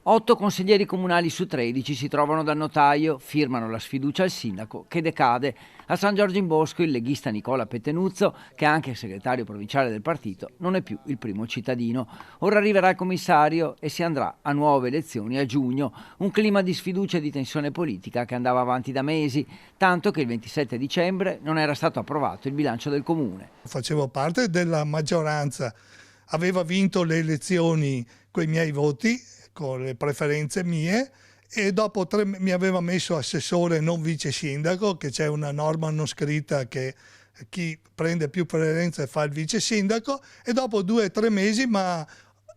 8 consiglieri comunali su 13 si trovano dal notaio, firmano la sfiducia al sindaco che decade. A San Giorgio in Bosco il leghista Nicola Pettenuzzo, che è anche segretario provinciale del partito, non è più il primo cittadino. Ora arriverà il commissario e si andrà a nuove elezioni a giugno. Un clima di sfiducia e di tensione politica che andava avanti da mesi, tanto che il 27 dicembre non era stato approvato il bilancio del comune. Facevo parte della maggioranza, aveva vinto le elezioni con i miei voti, con le preferenze mie, e dopo mi aveva messo assessore non vice sindaco, che c'è una norma non scritta che chi prende più preferenze fa il vice sindaco, e dopo 2 o 3 mesi mi ha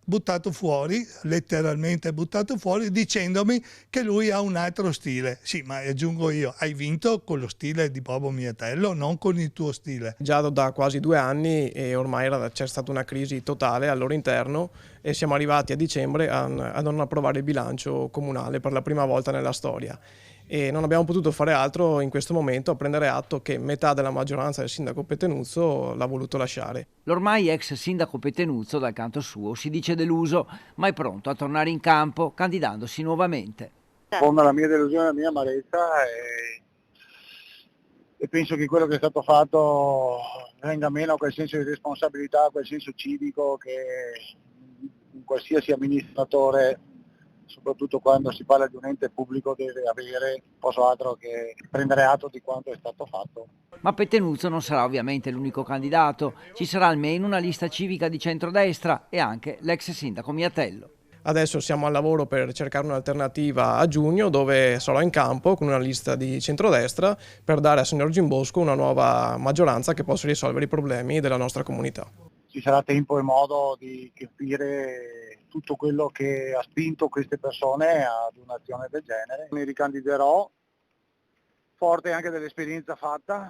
buttato fuori, letteralmente buttato fuori, dicendomi che lui ha un altro stile. Sì, ma aggiungo io, hai vinto con lo stile di Bobo Miatello, non con il tuo stile. Già da quasi 2 anni e ormai c'è stata una crisi totale al loro interno e siamo arrivati a dicembre a non approvare il bilancio comunale per la prima volta nella storia. E non abbiamo potuto fare altro in questo momento a prendere atto che metà della maggioranza del sindaco Pettenuzzo l'ha voluto lasciare. L'ormai ex sindaco Pettenuzzo, dal canto suo, si dice deluso, ma è pronto a tornare in campo candidandosi nuovamente. Fonda la mia delusione, la mia amarezza e penso che quello che è stato fatto venga meno a quel senso di responsabilità, a quel senso civico che un qualsiasi amministratore, soprattutto quando si parla di un ente pubblico, deve avere. Posso altro che prendere atto di quanto è stato fatto. Ma Pettenuzzo non sarà ovviamente l'unico candidato, ci sarà almeno una lista civica di centrodestra e anche l'ex sindaco Miatello. Adesso siamo al lavoro per cercare un'alternativa a giugno dove sarò in campo con una lista di centrodestra per dare a San Giorgio in Bosco una nuova maggioranza che possa risolvere i problemi della nostra comunità. Ci sarà tempo e modo di capire tutto quello che ha spinto queste persone ad un'azione del genere. Mi ricandiderò, forte anche dell'esperienza fatta.